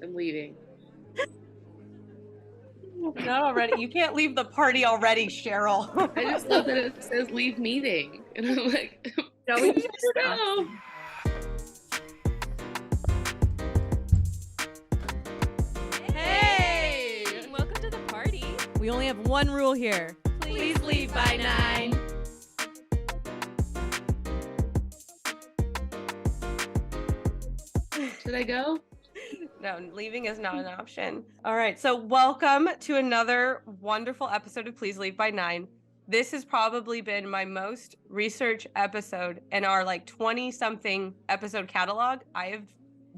I'm leaving. Not already. You can't leave the party already, Cheryl. I just love that it says leave meeting. And I'm like, No, we no. Hey! Welcome to the party. We only have one rule here. Please leave by 9. Should I go? No, leaving is not an option. All right, so welcome to another wonderful episode of Please Leave by 9. This has probably been my most research episode in our 20-something episode catalog. I have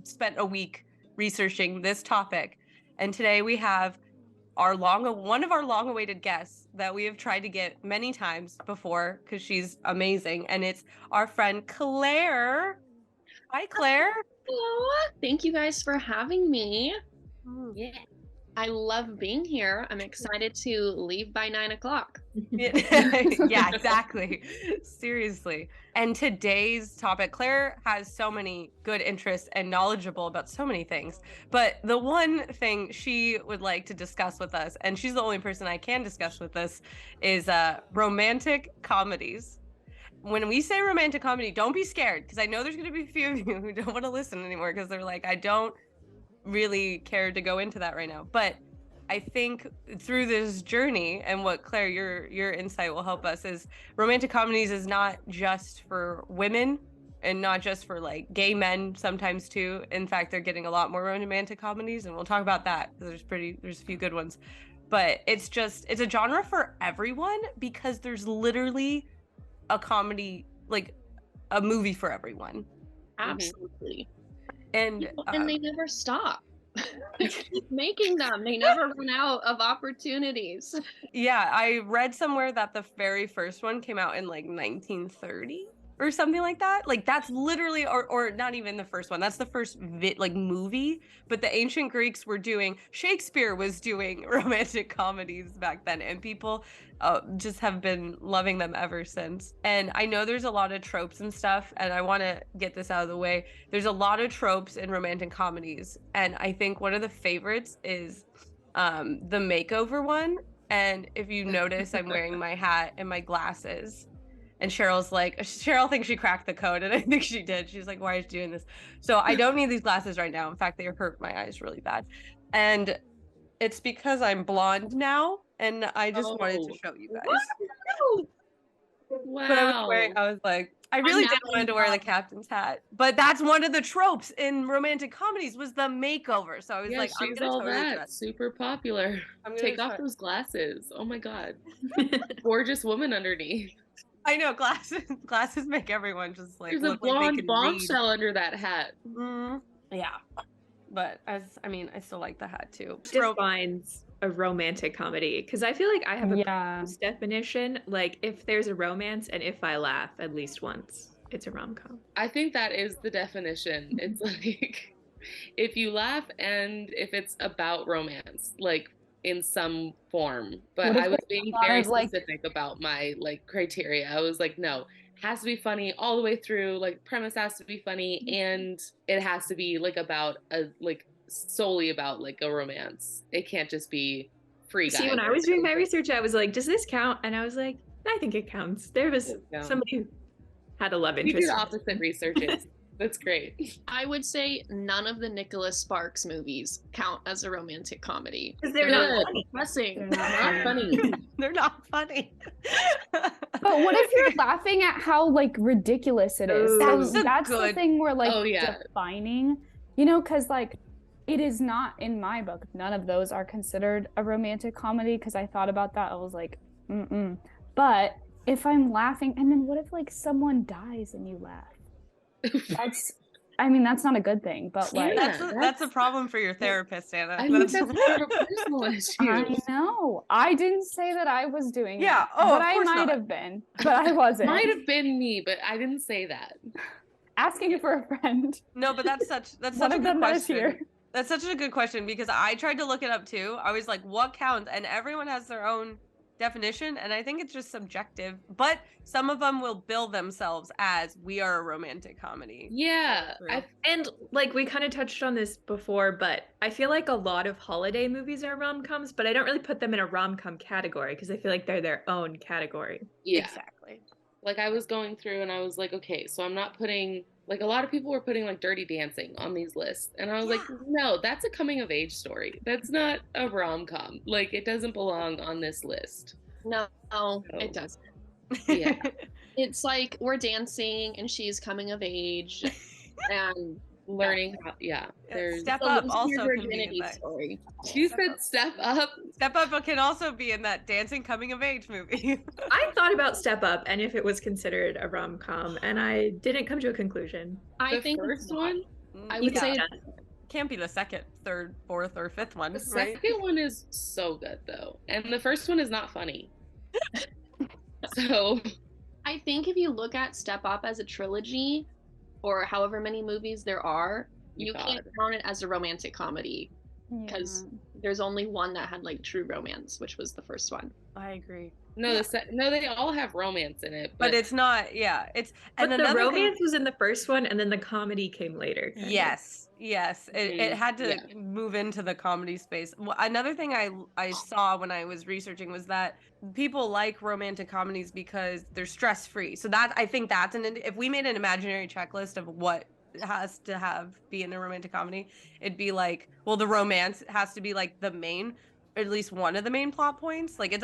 spent a week researching this topic, and today we have one of our long-awaited guests that we have tried to get many times before because she's amazing, and it's our friend Claire. Hi, Claire. Hello. Thank you guys for having me. Yeah. I love being here. I'm excited to leave by 9 o'clock. Yeah, exactly. Seriously. And today's topic, Claire has so many good interests and knowledgeable about so many things. But the one thing she would like to discuss with us, and she's the only person I can discuss with this, is romantic comedies. When we say romantic comedy, don't be scared, because I know there's going to be a few of you who don't want to listen anymore because they're like, I don't really care to go into that right now. But I think through this journey, and what Claire, your insight will help us, is romantic comedies is not just for women and not just for gay men sometimes too. In fact, they're getting a lot more romantic comedies, and we'll talk about that because there's a few good ones. But it's a genre for everyone, because there's literally a comedy, a movie for everyone. Absolutely. And they never stop. Keep making them. They never run out of opportunities. Yeah, I read somewhere that the very first one came out in 1930 or something like that. That's literally, or not even the first one. That's the first movie. But the ancient Greeks Shakespeare was doing romantic comedies back then, and people just have been loving them ever since. And I know there's a lot of tropes and stuff, and I want to get this out of the way. There's a lot of tropes in romantic comedies, and I think one of the favorites is the makeover one. And if you notice, I'm wearing my hat and my glasses. And Cheryl thinks she cracked the code, and I think she did. She's like, why is she doing this? So I don't need these glasses right now. In fact, they hurt my eyes really bad. And it's because I'm blonde now, and I just wanted to show you guys. Wow. But I was like, I really did want to wear the captain's hat. But that's one of the tropes in romantic comedies, was the makeover. So I was like, I'm going to totally dress. Super popular. Take off those glasses. Oh my God. Gorgeous woman underneath. I know, glasses make everyone just there's a blonde bombshell under that hat. Yeah, but I still like the hat too. Defines a romantic comedy, because I feel like I have a definition. If there's a romance and if I laugh at least once, it's a rom-com. I think that is the definition. It's if you laugh and if it's about romance, in some form. But I was being very specific about my criteria. I was like, no, it has to be funny all the way through. Premise has to be funny, and it has to be about solely about a romance. It can't just be free guy. See, when I was doing my research, I was like, does this count? And I was like, I think it counts. There was somebody who had a love interest. You do opposite researches. That's great. I would say none of the Nicholas Sparks movies count as a romantic comedy. Because they're not funny. They're not funny. They're not funny. But what if you're laughing at how ridiculous it is? That's the thing we're defining, because it is not, in my book, none of those are considered a romantic comedy, because I thought about that. I was like, But if I'm laughing, and then what if someone dies and you laugh? That's not a good thing, but that's a problem for your therapist, Anna. I think that's more of a personal issue. I know. I didn't say that I was doing that. But I might have been, but I wasn't. Might have been me, but I didn't say that. Asking for a friend. No, but that's such a good question. That's such a good question, because I tried to look it up too. I was like, what counts? And everyone has their own definition, and I think it's just subjective, but some of them will bill themselves as we are a romantic comedy. Yeah. And like we kind of touched on this before, but I feel like a lot of holiday movies are rom-coms, but I don't really put them in a rom-com category because I feel like they're their own category. Yeah. Exactly. Like I was going through and I was like, okay, so I'm not putting, like a lot of people were putting like Dirty Dancing on these lists. And I was like, no, that's a coming of age story. That's not a rom-com. Like it doesn't belong on this list. No, it doesn't. Yeah. It's like we're dancing and she's coming of age and learning how, there's Step Up also can be in that story. She said Step Up. Step Up can also be in that dancing coming of age movie. I thought about Step Up and if it was considered a rom-com, and I didn't come to a conclusion. I think first one, I would say can't be the second, third, fourth, or fifth one. The second one is so good though, and the first one is not funny. So I think if you look at Step Up as a trilogy, or however many movies there are, you can't count it as a romantic comedy because there's only one that had like true romance, which was the first one. I agree. No, they all have romance in it, but it's not. Yeah, it's and the romance was in the first one, and then the comedy came later. Yes, it had to move into the comedy space. Another thing I saw when I was researching was that people like romantic comedies because they're stress free. So that I think that's if we made an imaginary checklist of what has to be in a romantic comedy, it'd be like, well, the romance has to be like the main, or at least one of the main plot points. Like it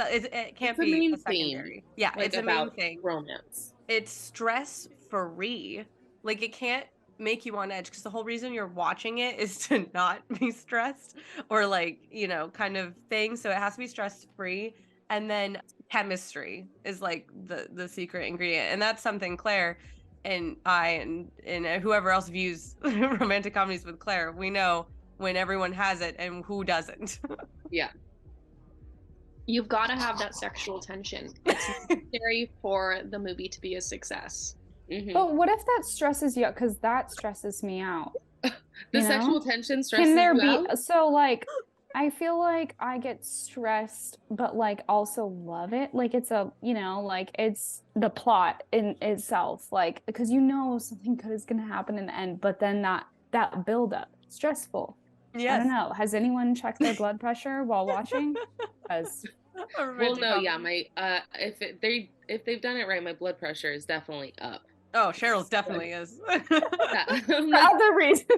can't be a secondary theme. Yeah, like it's a main thing. Romance. It's stress free. Like it can't make you on edge because the whole reason you're watching it is to not be stressed or like, kind of thing. So it has to be stress free. And then chemistry is like the secret ingredient. And that's something Claire and I and whoever else views romantic comedies with Claire, we know when everyone has it and who doesn't. Yeah. You've got to have that sexual tension. It's necessary for the movie to be a success. Mm-hmm. But what if that stresses you out? Because that stresses me out. The sexual tension stresses you out? Can there be so like I feel like I get stressed, but like also love it. Like it's like it's the plot in itself, like because something good is gonna happen in the end, but then that build up, stressful. Yes. I don't know. Has anyone checked their blood pressure while watching? Well, no, yeah, my if they've done it right, my blood pressure is definitely up. Oh, Cheryl's definitely is. For other reasons.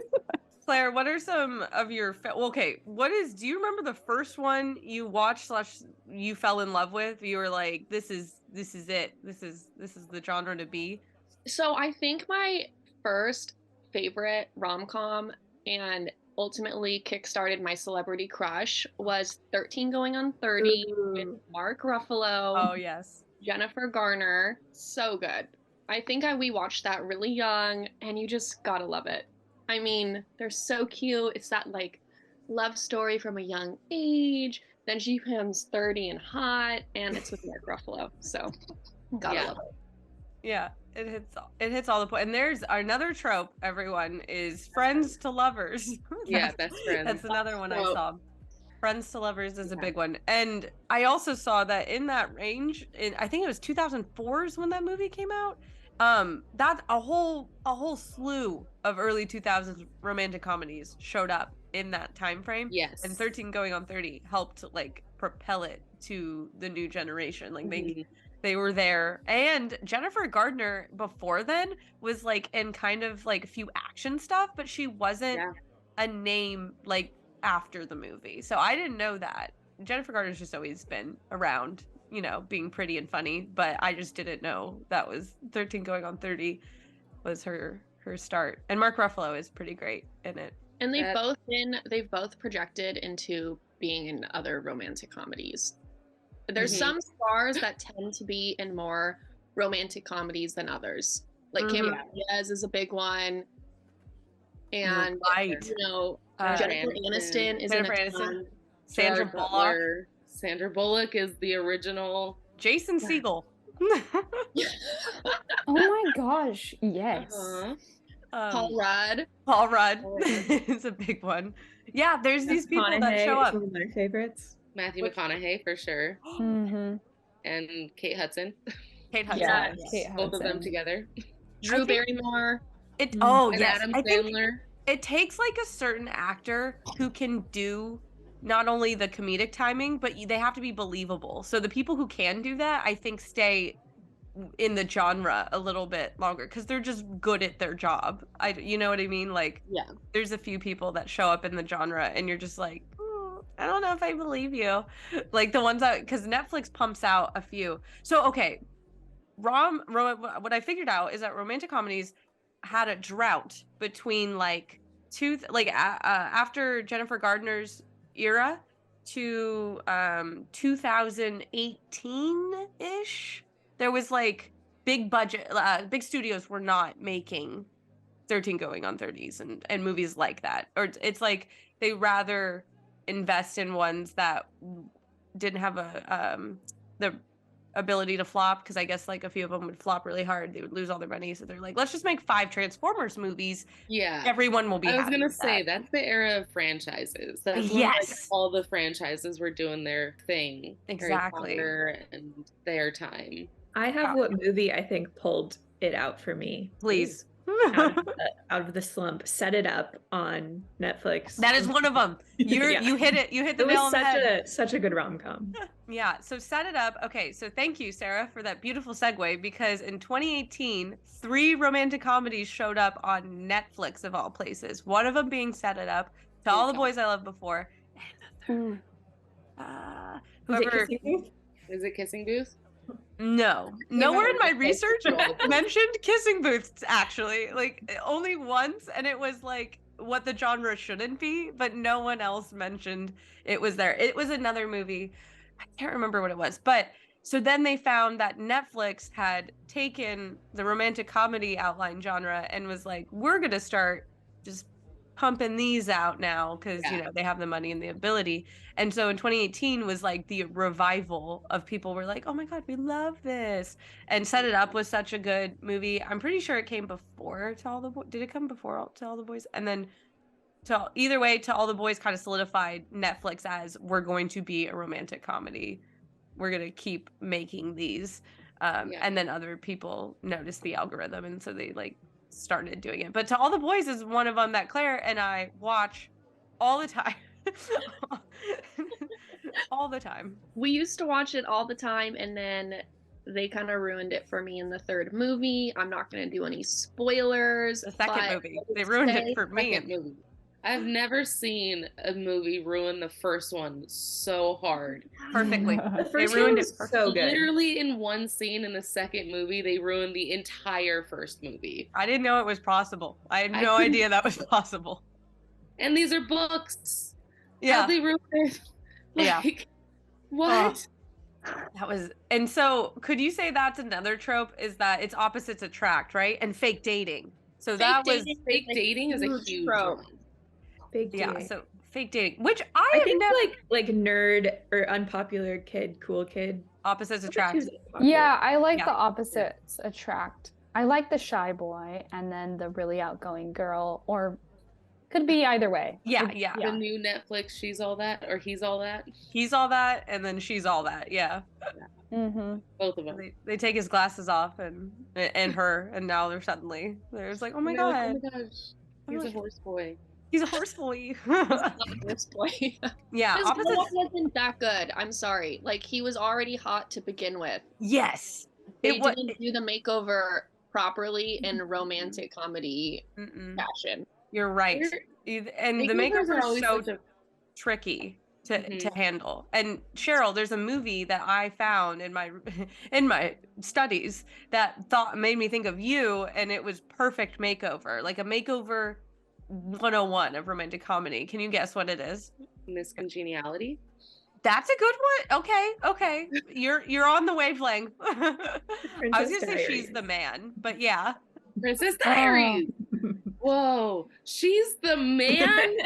Claire, what are some of your do you remember the first one you watched / you fell in love with? You were like, this is it. This is the genre to be. So I think my first favorite rom-com and ultimately kickstarted my celebrity crush was 13 Going on 30 with Mark Ruffalo. Oh yes. Jennifer Garner. So good. I think we watched that really young and you just gotta love it. I mean, they're so cute. It's that like love story from a young age. Then she becomes 30 and hot, and it's with Mark Ruffalo. So, gotta love it. Yeah, it hits all the point. And there's another trope. Everyone is friends to lovers. Yeah, best friends. That's another one I saw. Friends to lovers is a big one. And I also saw that in that range. I think it was 2004 is when that movie came out. That a whole slew of early 2000s romantic comedies showed up in that time frame. Yes. And 13 Going on 30 helped like propel it to the new generation. Like they were there. And Jennifer Gardner before then was like in kind of like a few action stuff, but she wasn't a name like after the movie. So I didn't know that. Jennifer Gardner's just always been around, being pretty and funny, but I just didn't know that was 13 Going on 30 was her start. And Mark Ruffalo is pretty great in it. And they've both projected into being in other romantic comedies. There's some stars that tend to be in more romantic comedies than others. Like Cameron Diaz is a big one. And Jennifer Aniston is in a ton. Sandra Bullock. Sandra Bullock is the original. Jason Segel. Oh my gosh, yes. Paul Rudd. Paul Rudd is a big one. Yeah, there's these people that show up. Some of my favorites. Matthew McConaughey for sure. and Kate Hudson. Kate Hudson. Yeah, Kate Hudson. Both of them together. Drew Barrymore. Yes. Adam I think Sandler. it takes like a certain actor who can do not only the comedic timing, but they have to be believable. So the people who can do that, I think, stay in the genre a little bit longer because they're just good at their job. You know what I mean? Like, yeah, there's a few people that show up in the genre and you're just like, I don't know if I believe you. Like the ones that, because Netflix pumps out a few. So, okay, what I figured out is that romantic comedies had a drought between like after Jennifer Gardner's era to 2018-ish. There was like big budget, big studios were not making 13 Going on 30s and movies like that. Or it's like they rather invest in ones that didn't have the ability to flop, because I guess like a few of them would flop really hard. They would lose all their money. So they're like, let's just make 5 Transformers movies. Yeah. Everyone will be happy. I was going to say, that's the era of franchises. That's when like, all the franchises were doing their thing. Exactly. Harry Potter and their time. I have what movie I think pulled it out for me. Please. Out of the slump. Set It Up on Netflix. That is one of them. You hit it. You hit the nail on the head. Such a good rom-com. Yeah. So Set It Up. Okay. So thank you, Sarah, for that beautiful segue, because in 2018, 3 romantic comedies showed up on Netflix of all places. One of them being Set It Up, To All the Boys I Loved Before, and the third. Is it Kissing Booth? No, nowhere in my research mentioned Kissing Booths, actually. Like, only once, and it was like what the genre shouldn't be, but no one else mentioned it was there. It was another movie. I can't remember what it was, but so then they found that Netflix had taken the romantic comedy outline genre and was like, we're gonna start just pumping these out now because you know they have the money and the ability. And so in 2018 was like the revival of people were like, oh my god, we love this. And Set It Up was such a good movie. I'm pretty sure it came before To All the Boys. Did it come before To All the Boys? And then either way, To All the Boys kind of solidified Netflix as, we're going to be a romantic comedy, we're going to keep making these. And then other people noticed the algorithm, and so they like started doing it. But To All the Boys is one of them that Claire and I watch all the time. All the time. We used to watch it all the time, and then they kind of ruined it for me in the third movie. I'm not going to do any spoilers. The second movie. They ruined it for me. I've never seen a movie ruin the first one so hard. Perfectly. The first one was so good. Literally in one scene in the second movie, they ruined the entire first movie. I didn't know it was possible. I had no idea that was possible. And these are books. Yeah. How they ruined it? Like, what? That was, and so could you say that's another trope, is that it's opposites attract, right? And fake dating. So fake dating is a huge trope. Fake dating. Yeah, so fake dating, which I think never, like nerd or unpopular kid, cool kid. Opposites attract. Yeah, I like the opposites attract. I like the shy boy and then the really outgoing girl, or could be either way. Yeah. The new Netflix, She's All That, or He's All That. He's all that, and then she's all that. Yeah. Mm-hmm. Both of them. They take his glasses off and her, and now there's like, oh my god. Oh my gosh. He's a horse boy. He's a horse boy. Horse boy. Yeah. His role wasn't that good. I'm sorry. Like, he was already hot to begin with. Yes. They didn't do the makeover properly in romantic comedy fashion. You're right. And the makeovers are so tricky to handle. And Cheryl, there's a movie that I found in my studies that made me think of you, and it was Perfect Makeover, like a makeover 101 of romantic comedy. Can you guess what it is? Miss Congeniality. That's a good one. Okay. You're on the wavelength. I was gonna say She's the Man, but yeah. Princess Diaries. Whoa, she's the man?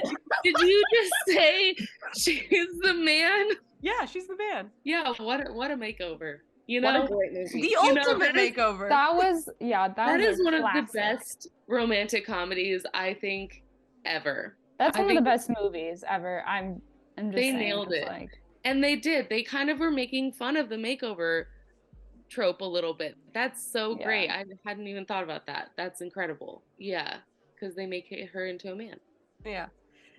Did you just say she's the man? Yeah, she's the man. Yeah, what a makeover. You know, the ultimate makeover. That is one of the best romantic comedies I think ever. That's one of the best movies ever. I'm just they saying, nailed it. Like, And they did. They kind of were making fun of the makeover trope a little bit. That's so great. I hadn't even thought about that. That's incredible. Yeah, because they make her into a man. Yeah.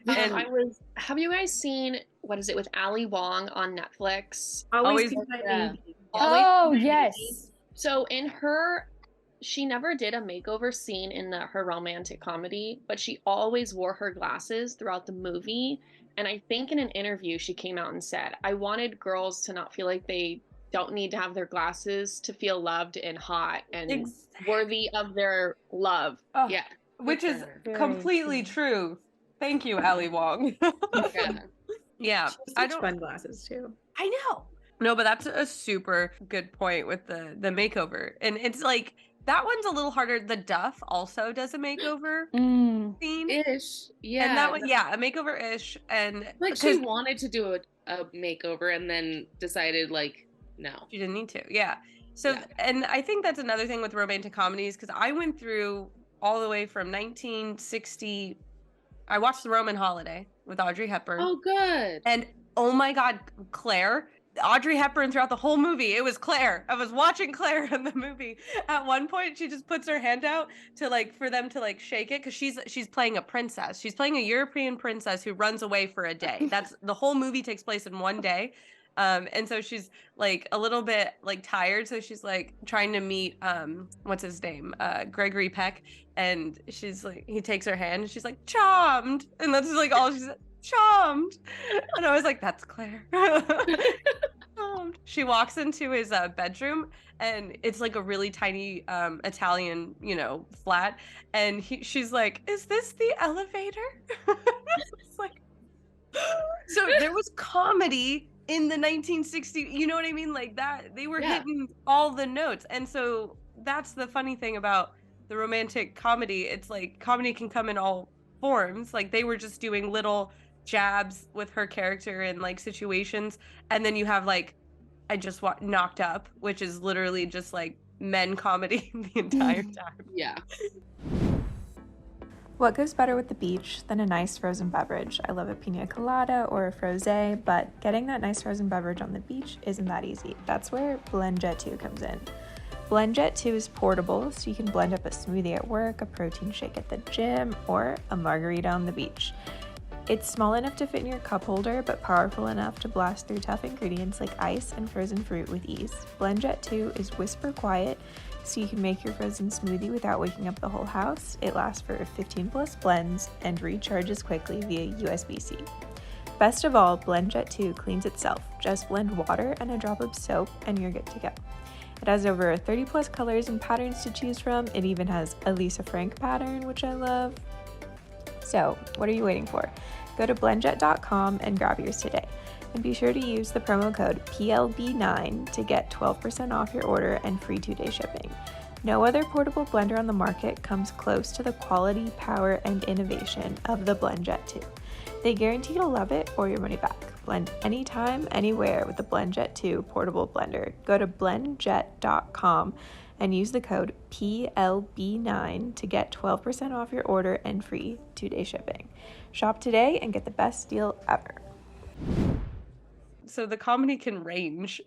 And have you guys seen, what is it, with Ali Wong on Netflix? Always Be My Baby. Yes. So she never did a makeover scene in her romantic comedy, but she always wore her glasses throughout the movie. And I think in an interview, she came out and said, I wanted girls to not feel like they don't need to have their glasses to feel loved and hot and worthy of their love. Oh, yeah. Which is completely true. Thank you, Ali Wong. Yeah. I don't fun glasses too. I know. No, but that's a super good point with the makeover. And it's like, that one's a little harder. The Duff also does a makeover scene. Ish. Yeah. And that one, a makeover-ish. And like she wanted to do a makeover and then decided like, no. She didn't need to. Yeah. So, and I think that's another thing with romantic comedies, because I went through all the way from 1960. I watched The Roman Holiday with Audrey Hepburn. Oh, good. And oh my God, Claire. Audrey Hepburn throughout the whole movie. It was Claire. I was watching Claire in the movie. At one point, she just puts her hand out to like for them to like shake it, because she's playing a princess. She's playing a European princess who runs away for a day. That's the whole movie takes place in one day. And so she's like a little bit like tired. So she's like trying to meet what's his name? Gregory Peck. And she's like, he takes her hand and she's like, charmed. And that's like all she's charmed. And I was like, that's Claire. She walks into his bedroom, and it's like a really tiny Italian, flat. And she's like, is this the elevator? It's like, so there was comedy in the 1960s, you know what I mean? Like that, they were hitting all the notes. And so that's the funny thing about the romantic comedy. It's like comedy can come in all forms. Like they were just doing little jabs with her character in like situations, and then you have like I just Knocked Up, which is literally just like men comedy the entire time. Yeah. What goes better with the beach than a nice frozen beverage? I love a pina colada or a frosé, but getting that nice frozen beverage on the beach isn't that easy. That's where BlendJet 2 comes in. BlendJet 2 is portable, so you can blend up a smoothie at work, a protein shake at the gym, or a margarita on the beach. It's small enough to fit in your cup holder, but powerful enough to blast through tough ingredients like ice and frozen fruit with ease. BlendJet 2 is whisper quiet, so you can make your frozen smoothie without waking up the whole house. It lasts for 15 plus blends and recharges quickly via USB-C. Best of all, BlendJet 2 cleans itself. Just blend water and a drop of soap and you're good to go. It has over 30 plus colors and patterns to choose from. It even has a Lisa Frank pattern, which I love. So, what are you waiting for? Go to blendjet.com and grab yours today. And be sure to use the promo code PLB9 to get 12% off your order and free 2-day shipping. No other portable blender on the market comes close to the quality, power, and innovation of the BlendJet 2. They guarantee you'll love it or your money back. Blend anytime, anywhere with the BlendJet 2 portable blender. Go to blendjet.com and use the code PLB9 to get 12% off your order and free 2-day shipping. Shop today and get the best deal ever. So the comedy can range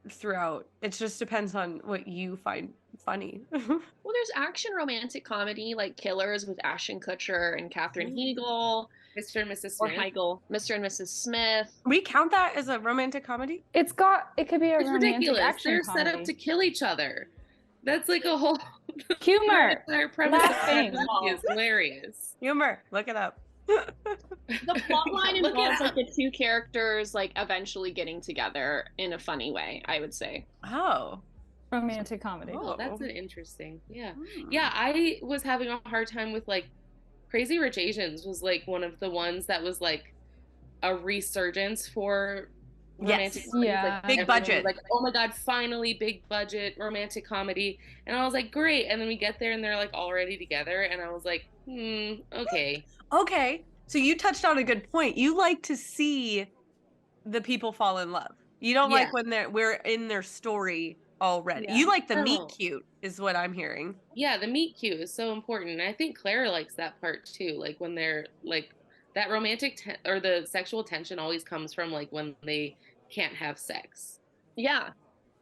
throughout. It just depends on what you find funny. Well, there's action romantic comedy like Killers with Ashton Kutcher and Katherine Heigl. Mr. and Mrs. Smith. Or Heigl. Mr. and Mrs. Smith. We count that as a romantic comedy? It could be a romantic ridiculous. Action They're comedy. set up to kill each other. That's like a whole humor. Entire premise is hilarious. Humor. Look it up. The plot line involves like the two characters like eventually getting together in a funny way, I would say. Oh. Romantic comedy. Oh, that's an interesting. Yeah. Yeah, I was having a hard time with like Crazy Rich Asians was like one of the ones that was like a resurgence for romantic comedy. Yeah. Like, big budget. Like, oh my God, finally big budget romantic comedy. And I was like, great. And then we get there and they're like already together. And I was like, okay. Okay. So you touched on a good point. You like to see the people fall in love. You don't like when we're in their story already. You like the meet cute is what I'm hearing. Yeah, the meet cute is so important. And I think Claire likes that part too. Like when they're like that romantic or the sexual tension always comes from like when they can't have sex. Yeah.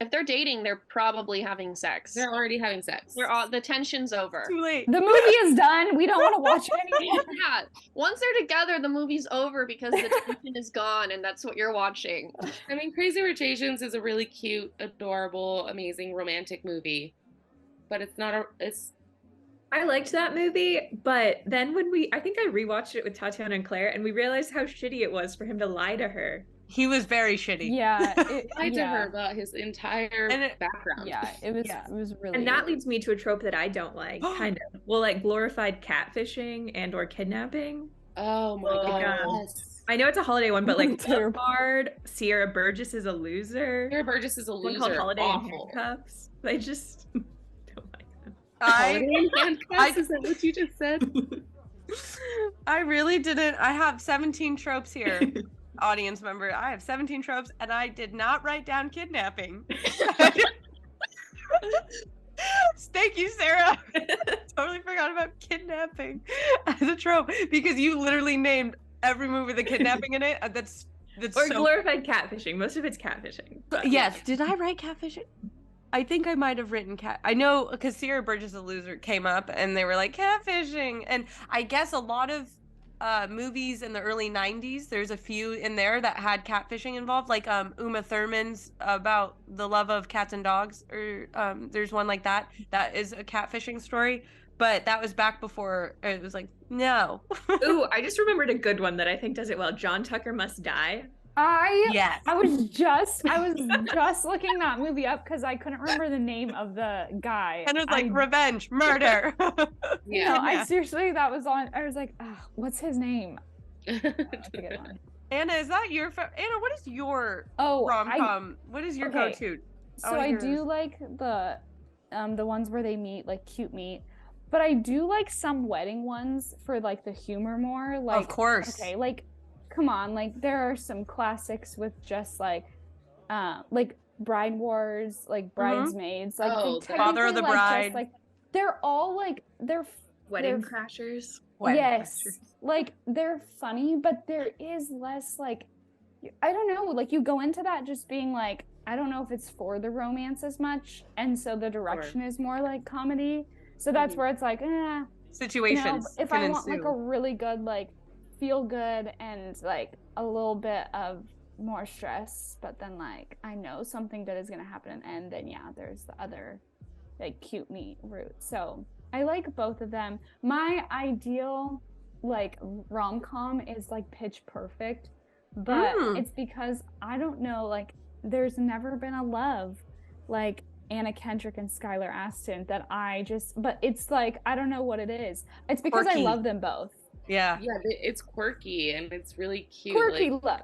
If they're dating, they're probably having sex. They're already having sex. The tension's over. Too late. The movie is done. We don't want to watch it anymore. Yeah. Once they're together, the movie's over because the tension is gone, and that's what you're watching. I mean, Crazy Rich Asians is a really cute, adorable, amazing romantic movie, but it's not I liked that movie, but then I think I rewatched it with Tatiana and Claire, and we realized how shitty it was for him to lie to her. He was very shitty. Yeah, lied to her about his entire background. Yeah, it was really. And that leads me to a trope that I don't like, kind of. Well, like glorified catfishing and or kidnapping. Oh my god. Yes. I know it's a holiday one, but like Bauder, Sierra Burgess is a loser. Sierra Burgess is a loser. One called Holiday in Handcuffs. They just don't like them. Is that what you just said? I really didn't. I have 17 tropes here. Audience member, I have 17 tropes, and I did not write down kidnapping. Thank you, Sarah. Totally forgot about kidnapping as a trope because you literally named every movie with a kidnapping in it. That's or so... glorified catfishing. Most of it's catfishing. Yes. Did I write catfishing? I think I might have written cat. I know because Sierra Burgess, a loser, came up and they were like catfishing, and I guess a lot of movies in the early 90s, there's a few in there that had catfishing involved, like Uma Thurman's about the love of cats and dogs, or there's one like that is a catfishing story, but that was back before it was like, no. Ooh, I just remembered a good one that I think does it well. John Tucker Must Die. I was just looking that movie up because I couldn't remember the name of the guy. And it was like revenge, murder. Yeah. No, I seriously, that was on. I was like, what's his name? Anna, is that your Anna? What is your rom-com? What is your go-to? So I do like the ones where they meet, like cute meet, but I do like some wedding ones for like the humor more. Like, of course. Okay, like. Come on, like there are some classics with just like Bride Wars, like Bridesmaids, like Father of the Bride. Just, like they're all like Wedding Crashers. Yes, like they're funny, but there is less like I don't know, like you go into that just being like I don't know if it's for the romance as much, and so the direction is more like comedy. So that's where it's like situations. If I want like a really good like feel good and like a little bit of more stress, but then like I know something good is gonna happen, and then there's the other like cute meet route. So I like both of them. My ideal like rom-com is like Pitch Perfect, but it's because I don't know, like there's never been a love like Anna Kendrick and Skylar Astin that but it's like I don't know what it is. It's because I love them both. Yeah, it's quirky and it's really cute. Quirky love,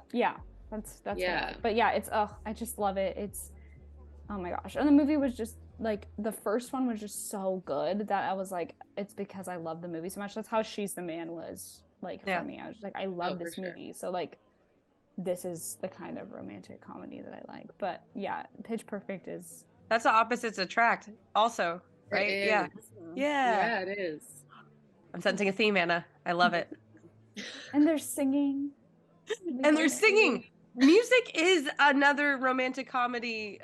that's but it's I just love it. It's oh my gosh, and the movie was just like the first one was just so good that I was like, it's because I love the movie so much. That's how She's the Man was like for me. I was just like, I love this movie, so like this is the kind of romantic comedy that I like. But Pitch Perfect is that's the opposites attract also, right? Yeah, it is. I'm sensing a theme, Anna. I love it. And they're singing. Music is another romantic comedy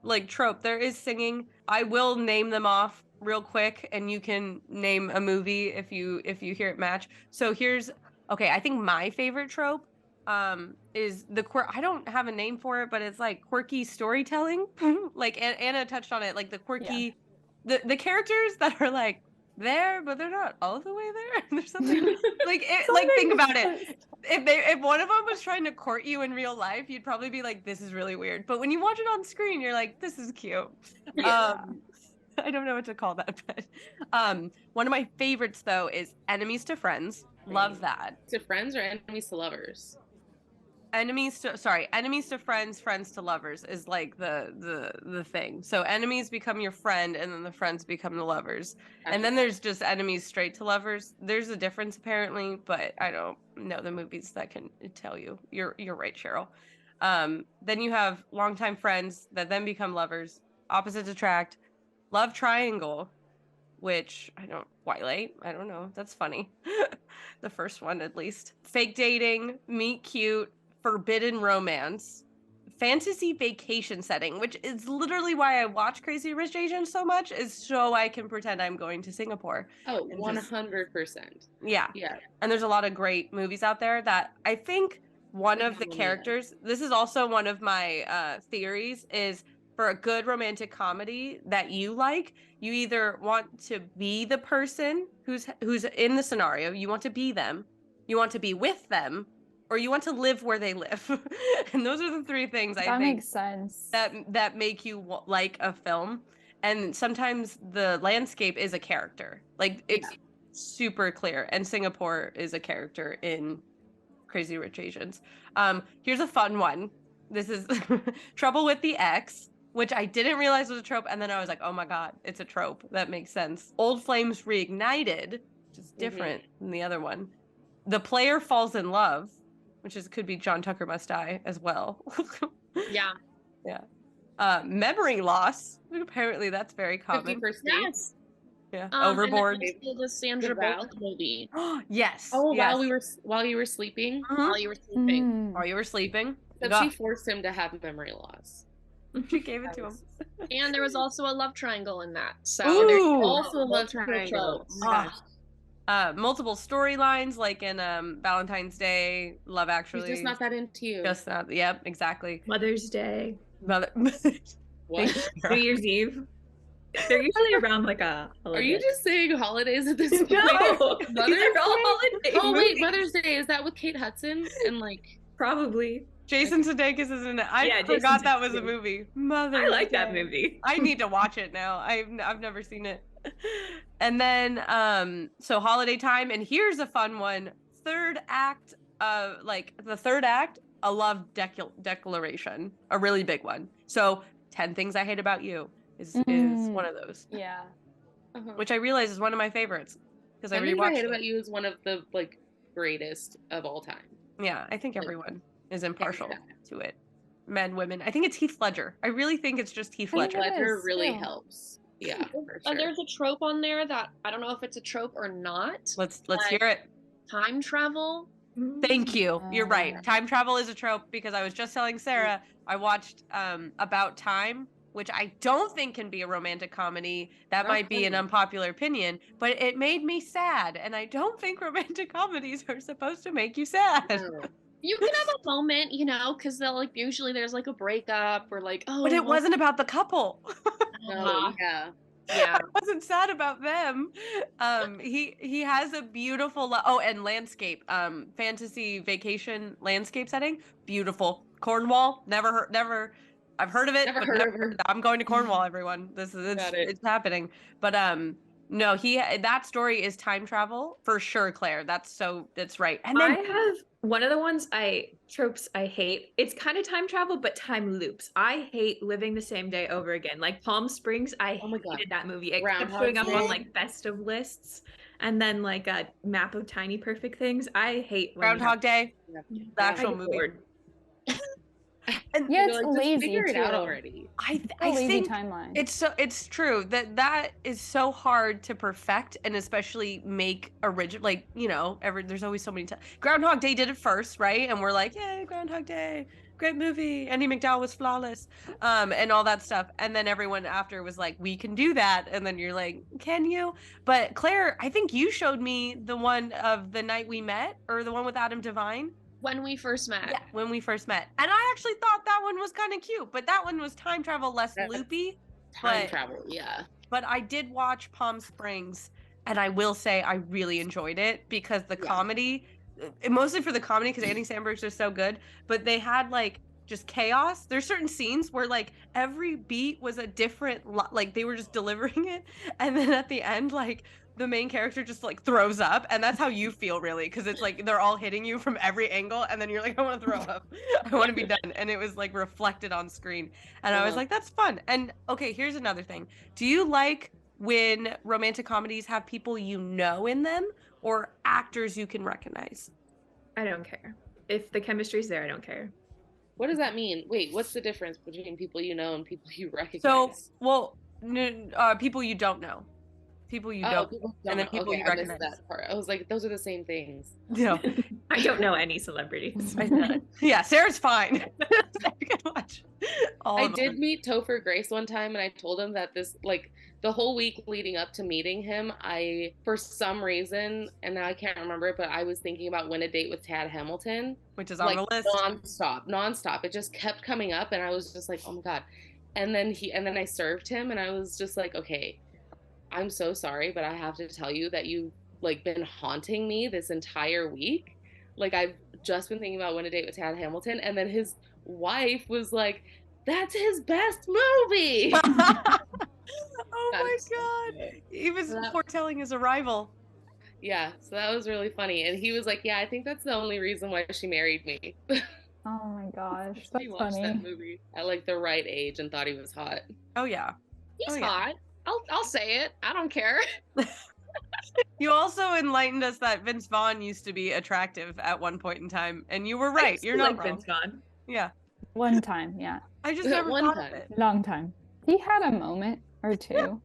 like trope. There is singing. I will name them off real quick, and you can name a movie if you hear it match. So I think my favorite trope is I don't have a name for it, but it's like quirky storytelling. Like Anna touched on it, like the quirky the characters that are like there, but they're not all the way there. There's something like think about it. If one of them was trying to court you in real life, you'd probably be like, this is really weird. But when you watch it on screen, you're like, this is cute. I don't know what to call that, but one of my favorites though is Enemies to Friends. Love that. To friends or enemies to lovers? Enemies to friends, friends to lovers is like the thing. So enemies become your friend, and then the friends become the lovers. And then there's just enemies straight to lovers. There's a difference apparently, but I don't know the movies that can tell you. You're right, Cheryl. Then you have longtime friends that then become lovers. Opposites attract. Love triangle. which Twilight, I don't know. That's funny. The first one, at least. Fake dating, meet cute, forbidden romance, fantasy vacation setting, which is literally why I watch Crazy Rich Asians so much, is so I can pretend I'm going to Singapore. Oh, 100%. Yeah. And there's a lot of great movies out there that I think one of the characters, this is also one of my theories, is for a good romantic comedy that you like, you either want to be the person who's in the scenario, you want to be them, you want to be with them, or you want to live where they live. And those are the three things I think that makes sense. That make you like a film. And sometimes the landscape is a character. Like, it's super clear. And Singapore is a character in Crazy Rich Asians. Here's a fun one. This is Trouble with the Ex, which I didn't realize was a trope. And then I was like, oh my God, it's a trope. That makes sense. Old Flames Reignited, which is different than the other one. The Player Falls in Love, which could be John Tucker Must Die as well. Yeah. Memory loss. Apparently that's very common. 50 First Dates. Yeah. Overboard. The Sandra Bullock movie. Yes. Oh, yes. while you were sleeping. While you were sleeping. While you were sleeping. Except she forced him to have memory loss. She gave it to him. And there was also a love triangle in that. So there's also a love triangle. Multiple storylines, like in Valentine's Day, Love Actually. He's just not that into you. Just not. Yep, exactly. Mother's Day. What? New Year's Eve. They're usually around like a holiday. Are you just saying holidays at this point? No, Mother's these are all Day? holiday Oh movies. wait, Mother's Day, is that with Kate Hudson and like Probably. Jason Sudeikis is in it. I forgot that was a movie. Mother's I like Day. that movie. I need to watch it now. I've never seen it. And then so holiday time, and here's a fun one. Third act, a love declaration, a really big one. So 10 Things I Hate About You is one of those. Yeah. Which I realize is one of my favorites because I rewatched 10 Things I Hate it. About You is one of the like greatest of all time. Yeah, I think everyone is impartial to it. Men, women. I think it's Heath Ledger. I really think it's just Heath Ledger. Ledger really helps. Yeah, for sure. There's a trope on there that I don't know if it's a trope or not. Let's hear it. Time travel. Thank you. You're right. Time travel is a trope because I was just telling Sarah I watched About Time, which I don't think can be a romantic comedy. That might be an unpopular opinion, but it made me sad, and I don't think romantic comedies are supposed to make you sad. You can have a moment, because they'll like usually there's like a breakup or like but it wasn't about the couple. Oh yeah. I wasn't sad about them. He has a beautiful and landscape, fantasy vacation landscape setting, beautiful. Cornwall, never. I've heard of it, I'm going to Cornwall. Everyone, it's happening. But no, that story is time travel for sure, Claire. That's right. And then I have one of the tropes I hate. It's kind of time travel, but time loops. I hate living the same day over again. Like Palm Springs, I hated that movie. It kept showing up on like best of lists, and then like a map of tiny perfect things. I hate Groundhog Day, the actual movie. And it's lazy figure it too. out already. I lazy think timeline. It's true that is so hard to perfect and especially make original. Like there's always so many times. Groundhog Day did it first, right? And we're like, yay, Groundhog Day, great movie. Andy McDowell was flawless, and all that stuff. And then everyone after was like, we can do that. And then you're like, can you? But Claire, I think you showed me the one of The Night We Met, or the one with Adam Devine. When we first met. Yeah, when we first met. And I actually thought that one was kind of cute, but that one was time travel, less loopy. Time travel, yeah. But I did watch Palm Springs, and I will say I really enjoyed it because the comedy, mostly for the comedy because Andy Samberg's just so good, but they had like just chaos. There's certain scenes where like every beat was a different, like they were just delivering it. And then at the end, like, the main character just like throws up, and that's how you feel really, because it's like they're all hitting you from every angle, and then you're like, I want to throw up, I want to be done. And it was like reflected on screen, and I was like, that's fun. And okay, here's another thing. Do you like when romantic comedies have people in them, or actors you can recognize? I don't care. If the chemistry's there, I don't care. What does that mean? Wait, what's the difference between people you know and people you recognize? So, well, people you don't know. People you don't, and then people you recognize. I missed that part. I was like, those are the same things. No, I don't know any celebrities. Yeah, Sarah's fine. You can watch. I did meet Topher Grace one time, and I told him that this, like, the whole week leading up to meeting him, I, for some reason, and now I can't remember it, but I was thinking about Win a Date with Tad Hamilton, which is on the list nonstop. It just kept coming up, and I was just like, oh my god. And then I served him, and I was just like, okay, I'm so sorry, but I have to tell you that you've, like, been haunting me this entire week. Like, I've just been thinking about Win a Date with Tad Hamilton, and then his wife was like, that's his best movie. Oh my god. He was foretelling his arrival. Yeah, so that was really funny. And he was like, yeah, I think that's the only reason why she married me. Oh my gosh, that's he watched that movie at, like, the right age and thought he was hot. Oh yeah. He's hot. I'll say it. I don't care. You also enlightened us that Vince Vaughn used to be attractive at one point in time, and you were right. You're not wrong. Vince Vaughn. Yeah. One time, yeah. I just never thought of it. Long time. He had a moment or two.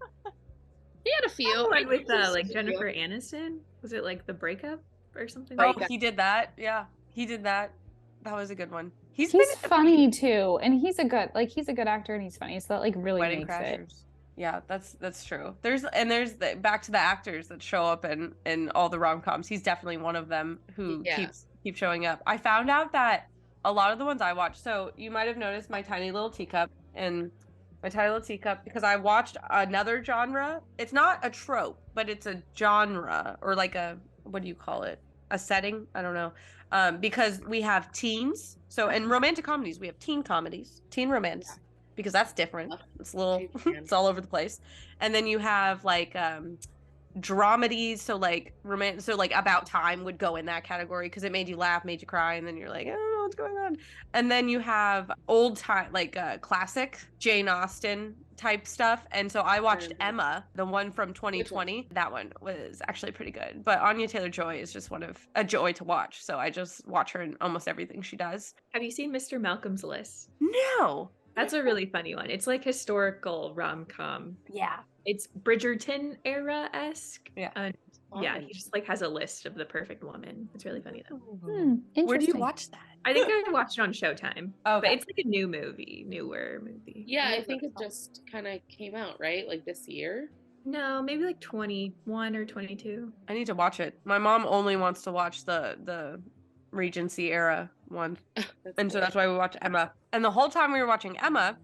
He had a few. Like with like Jennifer Aniston. Was it like the breakup or something? Oh, he did that. Yeah, he did that. That was a good one. He's funny too, and he's a good actor, and he's funny. So that, like, really Wedding makes Crashers. It. Yeah, that's true. There's back to the actors that show up in all the rom-coms. He's definitely one of them who keeps showing up. I found out that a lot of the ones I watch. So you might have noticed my tiny little teacup because I watched another genre. It's not a trope, but it's a genre, or like a, what do you call it? A setting? I don't know. Because we have teens. So in romantic comedies, we have teen comedies, teen romance. Yeah. Because that's different. It's a little, it's all over the place. And then you have like dramedies, so like romance, so like About Time would go in that category because it made you laugh, made you cry, and then you're like, I don't know what's going on. And then you have old time, like classic Jane Austen type stuff. And so I watched Emma, the one from 2020. That one was actually pretty good. But Anya Taylor-Joy is just a joy to watch. So I just watch her in almost everything she does. Have you seen Mr. Malcolm's List? No. That's a really funny one. It's like historical rom-com. Yeah. It's Bridgerton era-esque. Yeah. Yeah, he just like has a list of the perfect woman. It's really funny though. Where do you watch that? I think I watched it on Showtime. Oh, but it's like a newer movie. Yeah, I think it just kind of came out, right? Like this year? No, maybe like 21 or 22. I need to watch it. My mom only wants to watch the Regency era one. And so that's why we watched Emma. And the whole time we were watching Emma,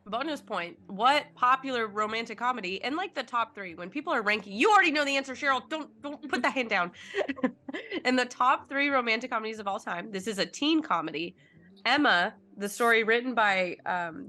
bonus point, what popular romantic comedy in like the top 3, when people are ranking, you already know the answer, Cheryl, don't put that hand down. In the top 3 romantic comedies of all time, this is a teen comedy. Emma, the story written by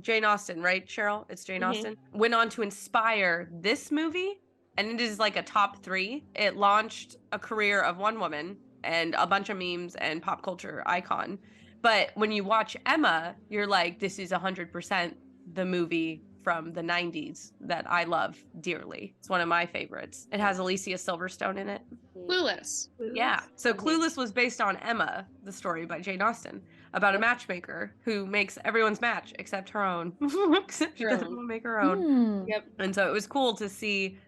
Jane Austen, right, Cheryl? It's Jane Austen. Went on to inspire this movie, and it is like a top 3. It launched a career of one woman and a bunch of memes and pop culture icon. But when you watch Emma, you're like, this is 100% the movie from the 90s that I love dearly. It's one of my favorites. It has Alicia Silverstone in it. Clueless. Yeah. So Clueless was based on Emma, the story by Jane Austen, about a matchmaker who makes everyone's match except her own. Except she doesn't want to make her own. Yep. And so it was cool to see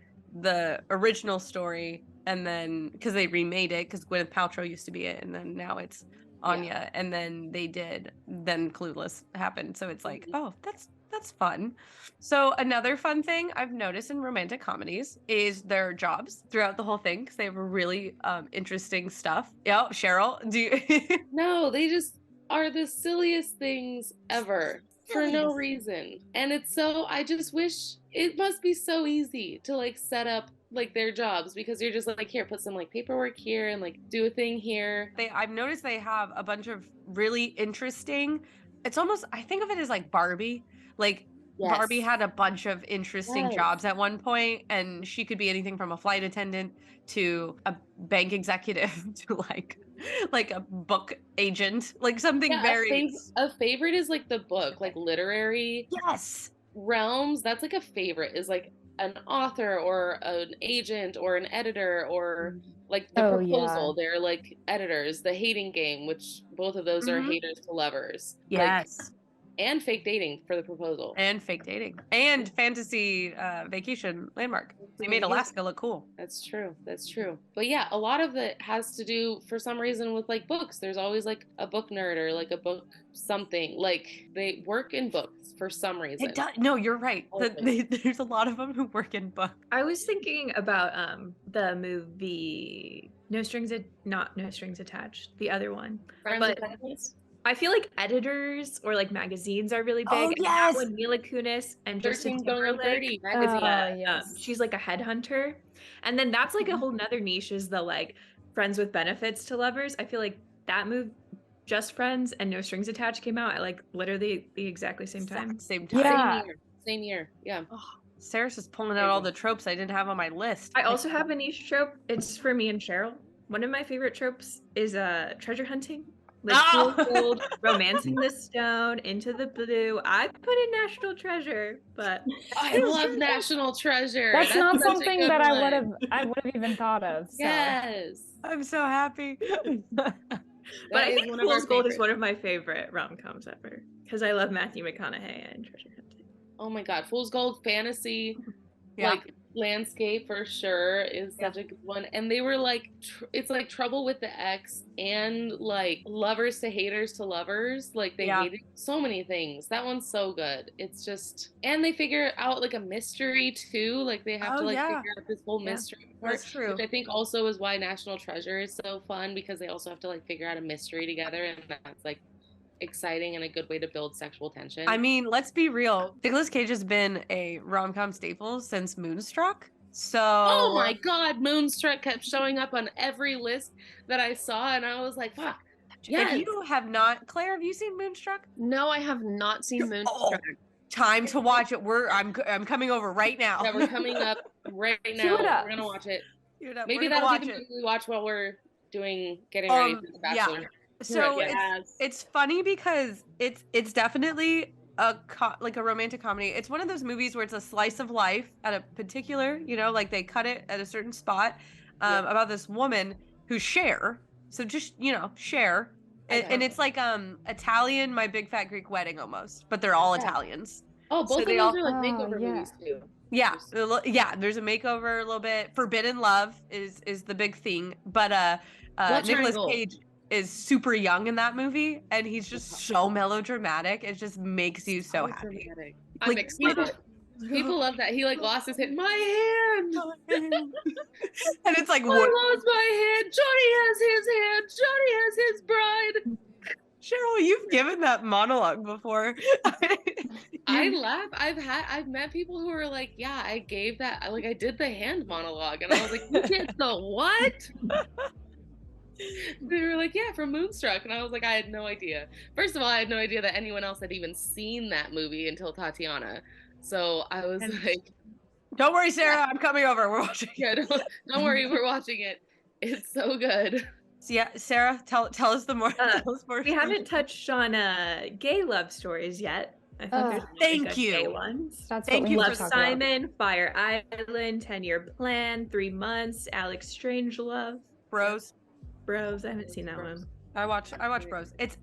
the original story, and then because they remade it because Gwyneth Paltrow used to be it, and then now it's Anya, and then then Clueless happened. So it's like, oh, that's fun. So another fun thing I've noticed in romantic comedies is their jobs throughout the whole thing, because they have really interesting stuff. Yeah, Cheryl, do you? No, they just are the silliest things ever for no reason. And it's so, I just wish it must be so easy to like set up like their jobs, because you're just like, here, put some like paperwork here and like do a thing here. I've noticed they have a bunch of really interesting, it's almost, I think of it as like Barbie. Like yes. Barbie had a bunch of interesting jobs at one point, and she could be anything from a flight attendant to a bank executive to like a book agent, like something very. A favorite is like the book, like literary. Yes. Realms. That's like a favorite is like an author or an agent or an editor or like the proposal. They're like editors. The Hating Game, which both of those are haters to lovers. Yes. And fake dating for the proposal. And fake dating. And fantasy vacation landmark. They made Alaska look cool. That's true. That's true. But yeah, a lot of it has to do, for some reason, with like books. There's always like a book nerd or like a book something. Like they work in books for some reason. No, you're right. There's a lot of them who work in books. I was thinking about the movie not No Strings Attached, the other one. I feel like editors or like magazines are really big. Oh, yes. And Mila Kunis and Justin Timberlake, she's like a headhunter. And then that's like a whole nother niche is the like friends with benefits to lovers. I feel like that movie, Just Friends and No Strings Attached, came out at like literally the exactly same time. Yeah. Same year. Yeah. Oh, Sarah's just pulling out all the tropes I didn't have on my list. I also have a niche trope. It's for me and Cheryl. One of my favorite tropes is treasure hunting. Like gold, romancing the stone, into the blue. I put in National Treasure, but I love National Treasure. That's not something that I would have even thought of. So. Yes, I'm so happy. But I think Fool's Gold is one of my favorite rom-coms ever because I love Matthew McConaughey and treasure hunting. Oh my God, Fool's Gold fantasy, like landscape for sure is such a good one. And they were like it's like Trouble with the Ex and like Lovers to Haters to Lovers, like they hated so many things. That one's so good. It's just, and they figure out like a mystery too, like they have to like figure out this whole mystery part. That's true. Which I think also is why National Treasure is so fun, because they also have to like figure out a mystery together, and that's like exciting and a good way to build sexual tension. I mean, let's be real. Nicolas Cage has been a rom-com staple since Moonstruck. So oh my God, Moonstruck kept showing up on every list that I saw, and I was like, fuck. Yes. If you have not, Claire, have you seen Moonstruck? No, I have not seen Moonstruck. Time to watch it. I'm coming over right now. Yeah, we're coming up right now. We're gonna watch it. Maybe that'll be the movie we watch while we're getting ready for the Bachelor. Yeah. So it's funny because it's definitely like a romantic comedy. It's one of those movies where it's a slice of life at a particular, like they cut it at a certain spot about this woman who's Cher. So just, Cher. And it's like Italian My Big Fat Greek Wedding almost, but they're all Italians. Oh, both of those are like makeover movies too. Yeah, there's a makeover a little bit. Forbidden Love is the big thing, but Nicolas Cage is super young in that movie, and he's just so melodramatic. It just makes you so happy. I'm excited. People love that. He like lost his hand. My hand. And it's like, I lost my hand. Johnny has his hand. Johnny has his bride. Cheryl, you've given that monologue before. I laugh. I've met people who are like, yeah, I gave that. Like I did the hand monologue, and I was like, you did the what? They were like, yeah, from Moonstruck. And I was like, I had no idea. First of all, I had no idea that anyone else had even seen that movie until Tatiana. So I was like, don't worry, Sarah, I'm coming over. We're watching it. Yeah, don't worry, we're watching it. It's so good. So yeah, Sarah, tell us the more. Tell us more. We haven't touched on gay love stories yet. I think there's thank you. Gay ones. That's thank what you. Love Simon, Fire Island, 10-Year Plan, 3 Months, Alex Strangelove. Bros. I haven't seen that one. I watch Bros. It's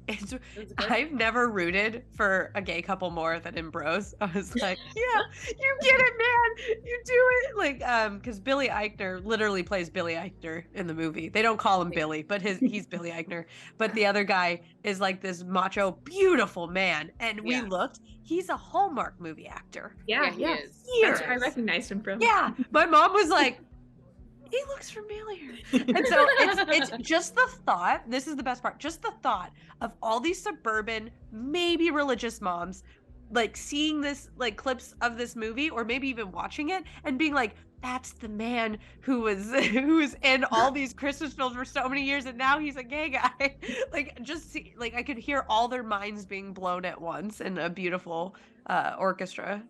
I've never rooted for a gay couple more than in Bros. I was like, yeah, you get it, man. You do it. Like, because Billy Eichner literally plays Billy Eichner in the movie. They don't call him Billy, but he's Billy Eichner. But the other guy is like this macho, beautiful man. And we looked, he's a Hallmark movie actor. Yeah, he is. That's where I recognized him from. Yeah. My mom was like, he looks familiar. And so it's just the thought, this is the best part, just the thought of all these suburban, maybe religious moms, like seeing this, like clips of this movie, or maybe even watching it and being like, that's the man who was in all these Christmas films for so many years, and now he's a gay guy. Like, just see, like I could hear all their minds being blown at once in a beautiful orchestra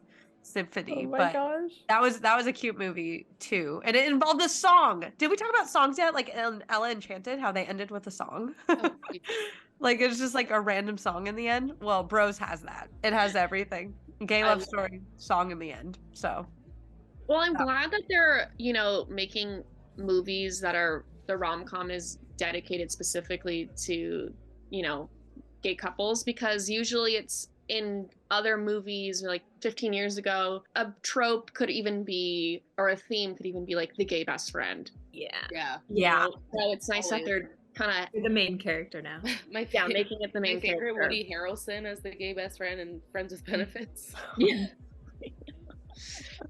symphony. Oh my but gosh. that was a cute movie too, and it involved a song. Did we talk about songs yet? Like Ella Enchanted, how they ended with a song. Like it's just like a random song in the end. Well, Bros has that. It has everything. Gay love story, song in the end. So well, I'm glad that they're making movies that are the rom-com is dedicated specifically to gay couples, because usually it's in other movies, like 15 years ago, a trope could even be, or a theme could even be like the gay best friend. Yeah. So it's nice that they're kind of the main character now. Making it the main character. Woody Harrelson as the gay best friend and Friends with Benefits. Yeah.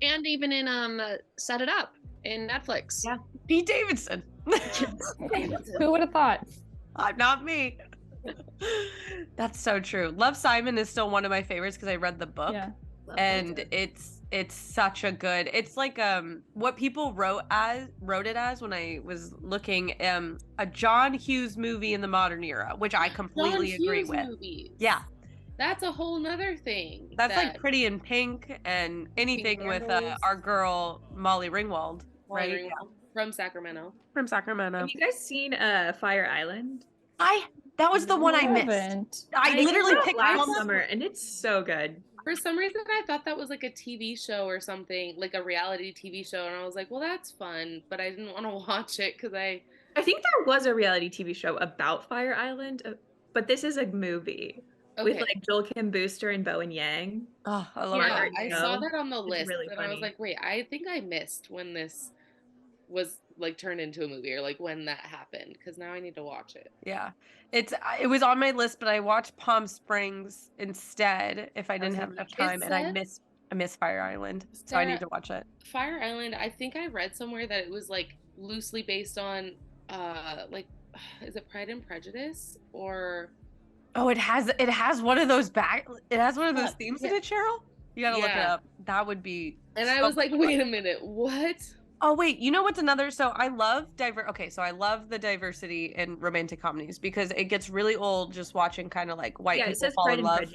And even in Set It Up in Netflix. Yeah. Pete Davidson. Who would have thought? Not me. That's so true. Love, Simon is still one of my favorites because I read the book. Yeah. And it's such a good, it's like what people wrote it as when I was looking, a John Hughes movie in the modern era, which I completely agree with. Movies. Yeah. That's a whole nother thing. That's like Pretty in Pink and anything with our girl Molly Ringwald, right? Ringwald. Yeah. From Sacramento. Have you guys seen Fire Island? That was the one I missed. I literally picked last summer, and it's so good. For some reason, I thought that was like a TV show or something, like a reality TV show, and I was like, well, that's fun, but I didn't want to watch it because I think there was a reality TV show about Fire Island, but this is a movie with like Joel Kim Booster and Bowen Yang. Oh, I love it. I saw that on the list, really and funny. I was like, wait, I think I missed when this was like turned into a movie, or like when that happened, because now I need to watch it. Yeah, it was on my list, but I watched Palm Springs instead if I didn't have enough time, and I miss Fire Island, so I need to watch it. Fire Island, I think I read somewhere that it was like loosely based on like, is it Pride and Prejudice or? Oh, it has one of those themes in it, Cheryl. You gotta look it up. That would be. And I was like, wait a minute, what? Oh wait, you know what's another? So I love I love the diversity in romantic comedies because it gets really old just watching kind of like white people fall in love.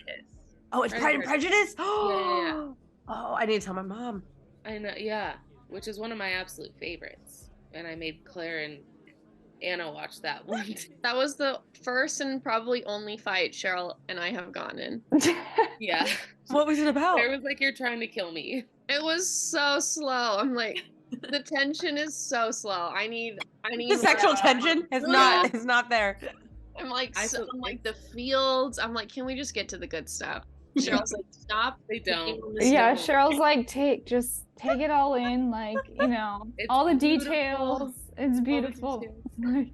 Oh, it's Pride and Prejudice. Yeah. Oh, I need to tell my mom. I know, yeah, which is one of my absolute favorites, and I made Claire and Anna watch that one. That was the first and probably only fight Cheryl and I have gone in. Yeah. What was it about? Claire was like, "You're trying to kill me." It was so slow. I'm like, the tension is so slow. I need the sexual tension is not there. I'm like, I'm like the fields. I'm like, can we just get to the good stuff? Cheryl's like, stop. They don't. Yeah, Cheryl's like, take it all in, like, you know, all the details. It's beautiful. Oh,